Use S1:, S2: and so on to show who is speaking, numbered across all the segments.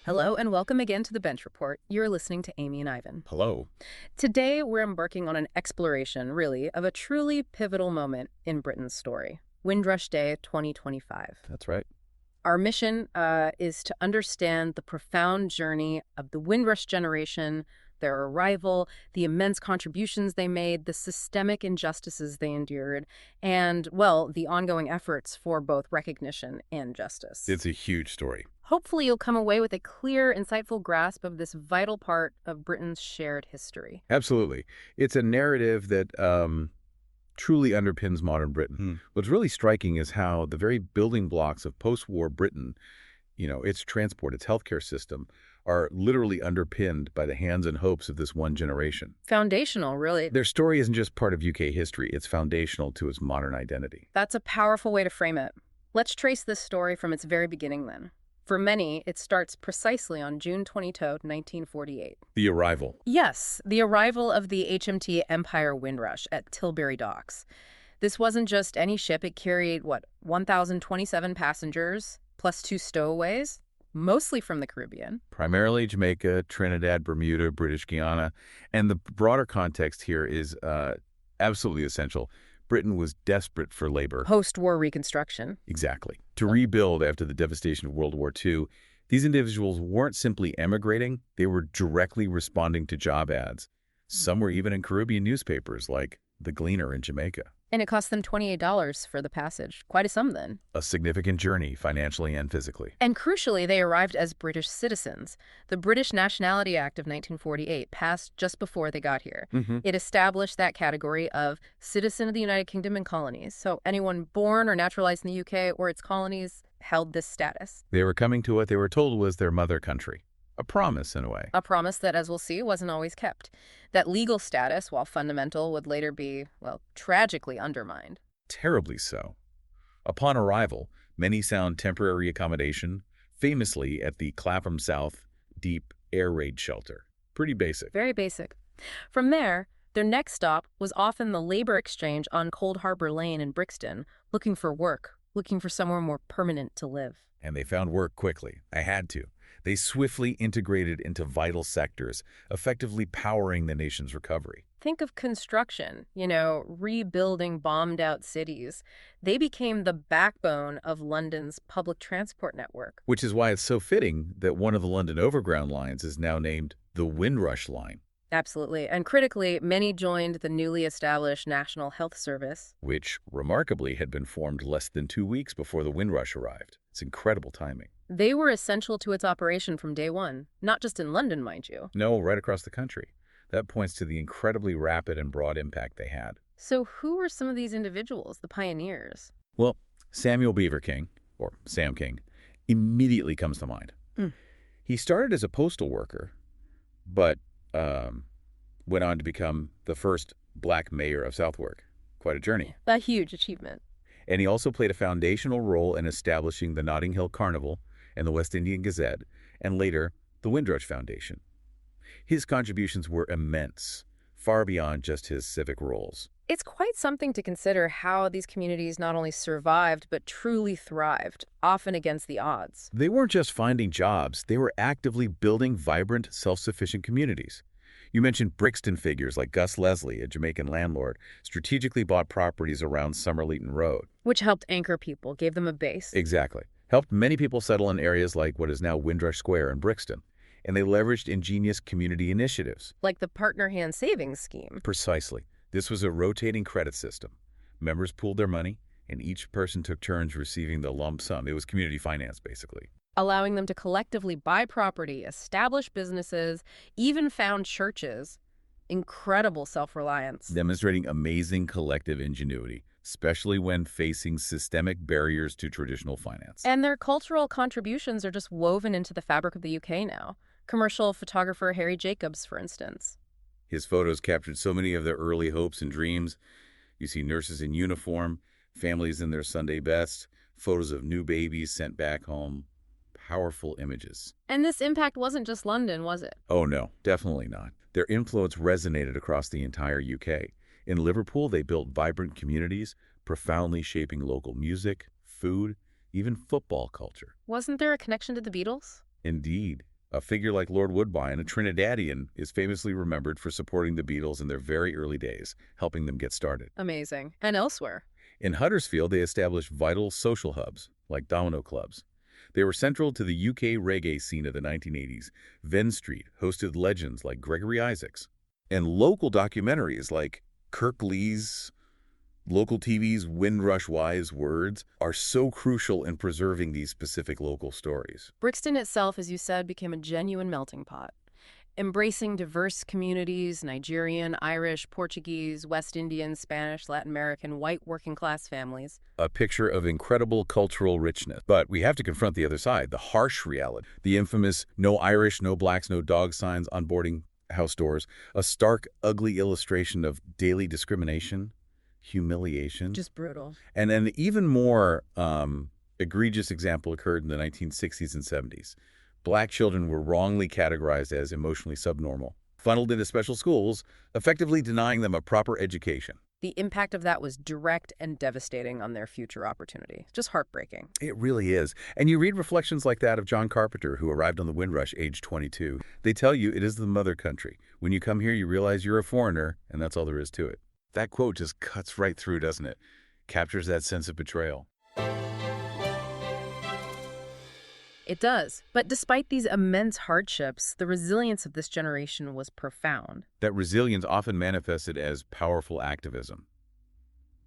S1: Hello and welcome again to the Bench Report. You're listening to Amy and Ivan.
S2: Hello.
S1: Today, we're embarking on an exploration, really, of a truly pivotal moment in Britain's story, Windrush Day 2025.
S2: That's right.
S1: Our mission is to understand the profound journey of the Windrush generation, their arrival, the immense contributions they made, the systemic injustices they endured, and, well, the ongoing efforts for both recognition and justice.
S2: It's a huge story.
S1: Hopefully, you'll come away with a clear, insightful grasp of this vital part of Britain's shared history.
S2: Absolutely. It's a narrative that truly underpins modern Britain. What's really striking is how the very building blocks of post-war Britain, its transport, its healthcare system, are literally underpinned by the hands and hopes of this one generation.
S1: Foundational, really.
S2: Their story isn't just part of UK history, it's foundational to its modern identity.
S1: That's a powerful way to frame it. Let's trace this story from its very beginning, then. For many, it starts precisely on June 22, 1948.
S2: The arrival.
S1: Yes, the arrival of the HMT Empire Windrush at Tilbury Docks. This wasn't just any ship. It carried, 1,027 passengers, plus 2 stowaways, mostly from the Caribbean.
S2: Primarily Jamaica, Trinidad, Bermuda, British Guiana. And the broader context here is absolutely essential. Britain was desperate for labor.
S1: Post-war reconstruction.
S2: Exactly. To rebuild after the devastation of World War II, these individuals weren't simply emigrating, they were directly responding to job ads. Some were even in Caribbean newspapers like The Gleaner in Jamaica.
S1: And it cost them $28 for the passage. Quite a sum, then.
S2: A significant journey, financially and physically.
S1: And crucially, they arrived as British citizens. The British Nationality Act of 1948 passed just before they got here. It established that category of citizen of the United Kingdom and colonies. So anyone born or naturalized in the UK or its colonies held this status.
S2: They were coming to what they were told was their mother country. A promise, in a way.
S1: A promise that, as we'll see, wasn't always kept. That legal status, while fundamental, would later be, tragically undermined.
S2: Terribly so. Upon arrival, many found temporary accommodation, famously at the Clapham South Deep Air Raid Shelter. Pretty basic.
S1: Very basic. From there, their next stop was often the labor exchange on Cold Harbor Lane in Brixton, looking for work, looking for somewhere more permanent to live.
S2: And they found work quickly. I had to. They swiftly integrated into vital sectors, effectively powering the nation's recovery.
S1: Think of construction, rebuilding bombed-out cities. They became the backbone of London's public transport network.
S2: Which is why it's so fitting that one of the London Overground lines is now named the Windrush Line.
S1: Absolutely. And critically, many joined the newly established National Health Service,
S2: which, remarkably, had been formed less than 2 weeks before the Windrush arrived. It's incredible timing.
S1: They were essential to its operation from day one, not just in London, mind you.
S2: No, right across the country. That points to the incredibly rapid and broad impact they had.
S1: So who were some of these individuals, the pioneers?
S2: Well, Samuel Beaver King, or Sam King, immediately comes to mind. He started as a postal worker, but went on to become the first black mayor of Southwark. Quite a journey.
S1: A huge achievement.
S2: And he also played a foundational role in establishing the Notting Hill Carnival and the West Indian Gazette, and later, the Windrush Foundation. His contributions were immense, far beyond just his civic roles.
S1: It's quite something to consider how these communities not only survived, but truly thrived, often against the odds.
S2: They weren't just finding jobs, they were actively building vibrant, self-sufficient communities. You mentioned Brixton figures like Gus Leslie, a Jamaican landlord, strategically bought properties around Somerleyton Road.
S1: Which helped anchor people, gave them a base.
S2: Exactly. Helped many people settle in areas like what is now Windrush Square in Brixton. And they leveraged ingenious community initiatives.
S1: Like the Partner Hand Savings Scheme.
S2: Precisely. This was a rotating credit system. Members pooled their money, and each person took turns receiving the lump sum. It was community finance, basically.
S1: Allowing them to collectively buy property, establish businesses, even found churches. Incredible self-reliance.
S2: Demonstrating amazing collective ingenuity, especially when facing systemic barriers to traditional finance.
S1: And their cultural contributions are just woven into the fabric of the UK now. Commercial photographer Harry Jacobs, for instance.
S2: His photos captured so many of their early hopes and dreams. You see nurses in uniform, families in their Sunday best, photos of new babies sent back home. Powerful images.
S1: And this impact wasn't just London, was it?
S2: Oh no, definitely not. Their influence resonated across the entire UK. In Liverpool, they built vibrant communities, profoundly shaping local music, food, even football culture.
S1: Wasn't there a connection to the Beatles?
S2: Indeed. A figure like Lord Woodbine, a Trinidadian, is famously remembered for supporting the Beatles in their very early days, helping them get started.
S1: Amazing. And elsewhere.
S2: In Huddersfield, they established vital social hubs, like domino clubs. They were central to the UK reggae scene of the 1980s. Venn Street hosted legends like Gregory Isaacs. And local documentaries like Kirk Lee's local TV's Windrush Wise Words are so crucial in preserving these specific local stories.
S1: Brixton itself, as you said, became a genuine melting pot, embracing diverse communities: Nigerian, Irish, Portuguese, West Indian, Spanish, Latin American, white working-class families.
S2: A picture of incredible cultural richness. But we have to confront the other side, the harsh reality. The infamous no Irish, no blacks, no dogs signs on boarding house doors. A stark, ugly illustration of daily discrimination, humiliation.
S1: Just brutal.
S2: And an even more egregious example occurred in the 1960s and 70s. Black children were wrongly categorized as emotionally subnormal, funneled into special schools, effectively denying them a proper education.
S1: The impact of that was direct and devastating on their future opportunity. Just heartbreaking.
S2: It really is. And you read reflections like that of John Carpenter, who arrived on the Windrush age 22. They tell you it is the mother country. When you come here, you realize you're a foreigner, and that's all there is to it. That quote just cuts right through, doesn't it? Captures that sense of betrayal.
S1: It does. But despite these immense hardships, the resilience of this generation was profound.
S2: That resilience often manifested as powerful activism.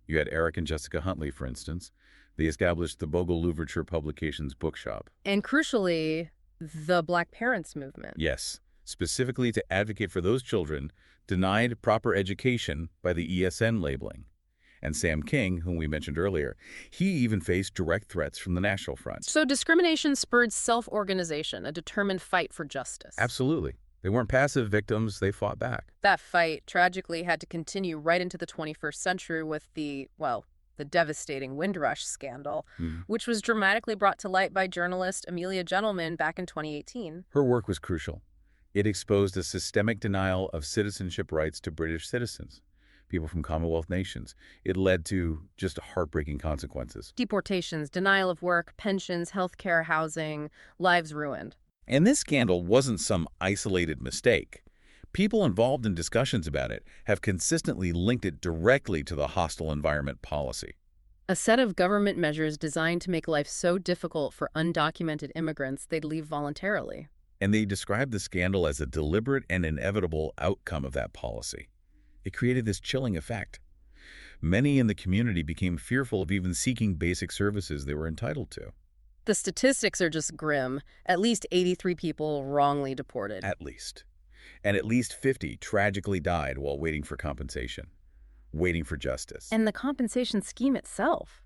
S2: You had Eric and Jessica Huntley, for instance. They established the Bogle Louverture Publications bookshop.
S1: And crucially, the Black Parents Movement.
S2: Yes, specifically to advocate for those children denied proper education by the ESN labeling. And Sam King, whom we mentioned earlier, he even faced direct threats from the National Front.
S1: So discrimination spurred self-organization, a determined fight for justice.
S2: Absolutely. They weren't passive victims, they fought back.
S1: That fight, tragically, had to continue right into the 21st century with the devastating Windrush scandal, which was dramatically brought to light by journalist Amelia Gentleman back in 2018.
S2: Her work was crucial. It exposed a systemic denial of citizenship rights to British citizens, people from Commonwealth nations. It led to just heartbreaking consequences.
S1: Deportations, denial of work, pensions, healthcare, housing, lives ruined.
S2: And this scandal wasn't some isolated mistake. People involved in discussions about it have consistently linked it directly to the hostile environment policy.
S1: A set of government measures designed to make life so difficult for undocumented immigrants they'd leave voluntarily.
S2: And they described the scandal as a deliberate and inevitable outcome of that policy. It created this chilling effect. Many in the community became fearful of even seeking basic services they were entitled to.
S1: The statistics are just grim. At least 83 people wrongly deported.
S2: At least. And at least 50 tragically died while waiting for compensation, waiting for justice.
S1: And the compensation scheme itself,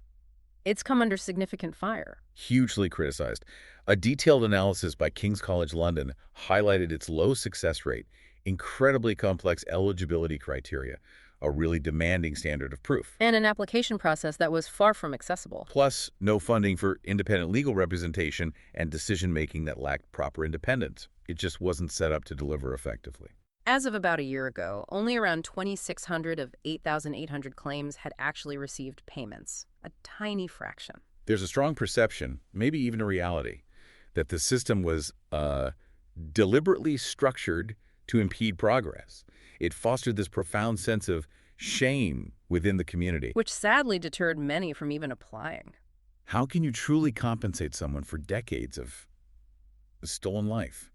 S1: it's come under significant fire.
S2: Hugely criticized. A detailed analysis by King's College London highlighted its low success rate, incredibly complex eligibility criteria, a really demanding standard of proof.
S1: And an application process that was far from accessible.
S2: Plus, no funding for independent legal representation and decision-making that lacked proper independence. It just wasn't set up to deliver effectively.
S1: As of about a year ago, only around 2,600 of 8,800 claims had actually received payments, a tiny fraction.
S2: There's a strong perception, maybe even a reality, that the system was deliberately structured to impede progress. It fostered this profound sense of shame within the community,
S1: Which sadly deterred many from even applying.
S2: How can you truly compensate someone for decades of stolen life,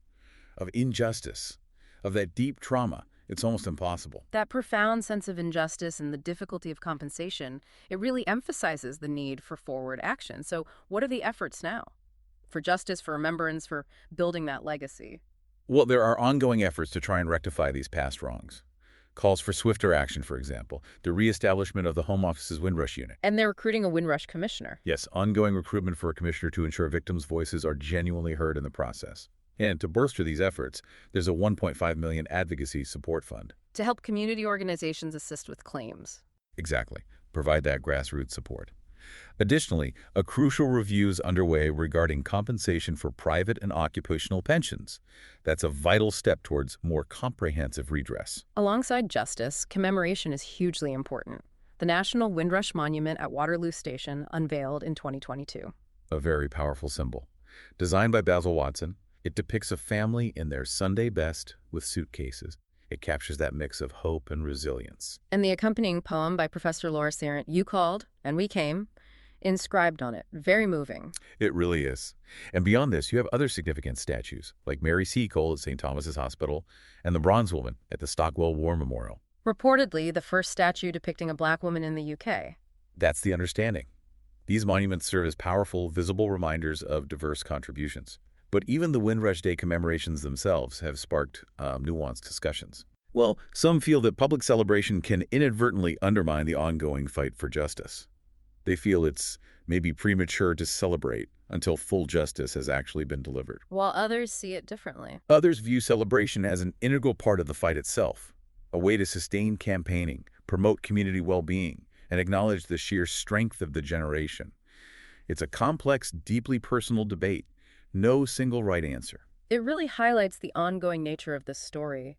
S2: of injustice, of that deep trauma? It's almost impossible.
S1: That profound sense of injustice and the difficulty of compensation, it really emphasizes the need for forward action. So what are the efforts now? For justice, for remembrance, for building that legacy?
S2: Well, there are ongoing efforts to try and rectify these past wrongs. Calls for swifter action, for example, the reestablishment of the Home Office's Windrush unit.
S1: And they're recruiting a Windrush commissioner.
S2: Yes, ongoing recruitment for a commissioner to ensure victims' voices are genuinely heard in the process. And to bolster these efforts, there's a $1.5 million advocacy support fund.
S1: To help community organizations assist with claims.
S2: Exactly. Provide that grassroots support. Additionally, a crucial review is underway regarding compensation for private and occupational pensions. That's a vital step towards more comprehensive redress.
S1: Alongside justice, commemoration is hugely important. The National Windrush Monument at Waterloo Station unveiled in 2022.
S2: A very powerful symbol. Designed by Basil Watson, It depicts a family in their Sunday best with suitcases. It captures that mix of hope and resilience.
S1: And the accompanying poem by Professor Laura Sarant, You Called, and We Came, inscribed on it. Very moving.
S2: It really is. And beyond this, you have other significant statues, like Mary Seacole at St. Thomas's Hospital and the Bronze Woman at the Stockwell War Memorial.
S1: Reportedly, the first statue depicting a black woman in the UK.
S2: That's the understanding. These monuments serve as powerful, visible reminders of diverse contributions. But even the Windrush Day commemorations themselves have sparked nuanced discussions. Well, some feel that public celebration can inadvertently undermine the ongoing fight for justice. They feel it's maybe premature to celebrate until full justice has actually been delivered.
S1: While others see it differently.
S2: Others view celebration as an integral part of the fight itself, a way to sustain campaigning, promote community well-being, and acknowledge the sheer strength of the generation. It's a complex, deeply personal debate. No single right answer.
S1: It really highlights the ongoing nature of this story,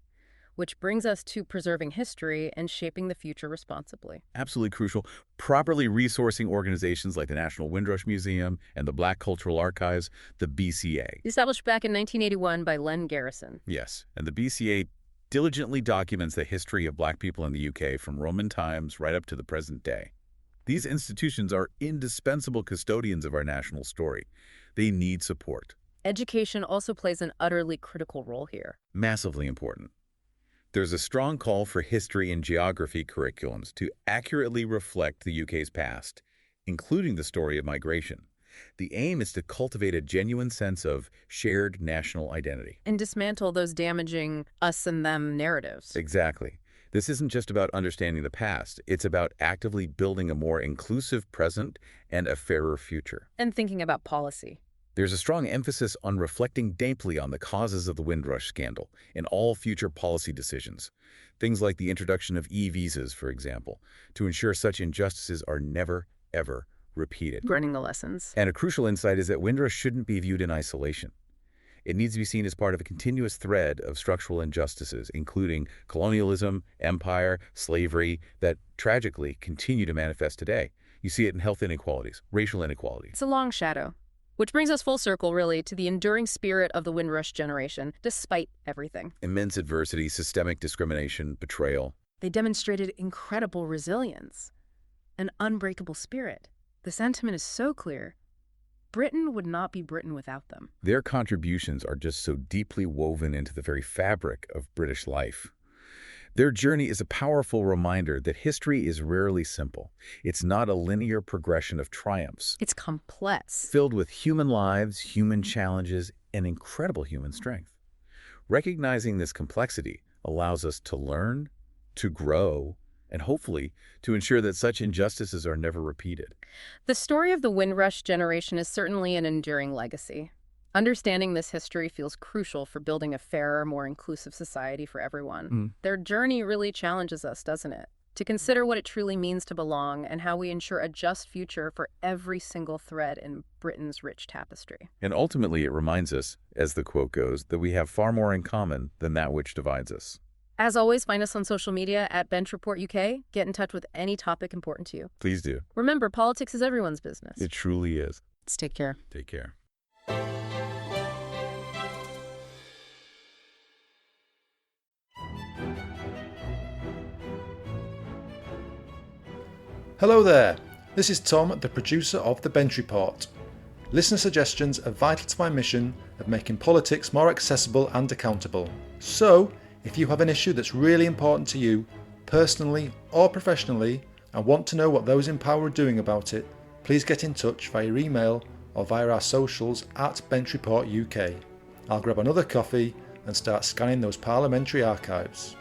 S1: which brings us to preserving history and shaping the future responsibly.
S2: Absolutely crucial. Properly resourcing organizations like the National Windrush Museum and the Black Cultural Archives, the BCA.
S1: Established back in 1981 by Len Garrison.
S2: Yes, and the BCA diligently documents the history of Black people in the UK from Roman times right up to the present day. These institutions are indispensable custodians of our national story. They need support.
S1: Education also plays an utterly critical role here.
S2: Massively important. There's a strong call for history and geography curriculums to accurately reflect the UK's past, including the story of migration. The aim is to cultivate a genuine sense of shared national identity.
S1: And dismantle those damaging us and them narratives.
S2: Exactly. This isn't just about understanding the past. It's about actively building a more inclusive present and a fairer future.
S1: And thinking about policy.
S2: There's a strong emphasis on reflecting deeply on the causes of the Windrush scandal in all future policy decisions. Things like the introduction of e-visas, for example, to ensure such injustices are never, ever repeated.
S1: Learning the lessons.
S2: And a crucial insight is that Windrush shouldn't be viewed in isolation. It needs to be seen as part of a continuous thread of structural injustices, including colonialism, empire, slavery, that tragically continue to manifest today. You see it in health inequalities, racial inequalities.
S1: It's a long shadow. Which brings us full circle, really, to the enduring spirit of the Windrush generation, despite everything.
S2: Immense adversity, systemic discrimination, betrayal.
S1: They demonstrated incredible resilience, an unbreakable spirit. The sentiment is so clear. Britain would not be Britain without them.
S2: Their contributions are just so deeply woven into the very fabric of British life. Their journey is a powerful reminder that history is rarely simple. It's not a linear progression of triumphs.
S1: It's complex.
S2: Filled with human lives, human challenges, and incredible human strength. Recognizing this complexity allows us to learn, to grow, and hopefully to ensure that such injustices are never repeated.
S1: The story of the Windrush generation is certainly an enduring legacy. Understanding this history feels crucial for building a fairer, more inclusive society for everyone. Their journey really challenges us, doesn't it? To consider what it truly means to belong and how we ensure a just future for every single thread in Britain's rich tapestry.
S2: And ultimately it reminds us, as the quote goes, that we have far more in common than that which divides us.
S1: As always, find us on social media at Bench Report UK. Get in touch with any topic important to you.
S2: Please do.
S1: Remember, politics is everyone's business.
S2: It truly is.
S1: Let's take care.
S2: Take care.
S3: Hello there, this is Tom, the producer of The Bench Report. Listener suggestions are vital to my mission of making politics more accessible and accountable. So, if you have an issue that's really important to you, personally or professionally, and want to know what those in power are doing about it, please get in touch via email or via our socials at Bench Report UK. I'll grab another coffee and start scanning those parliamentary archives.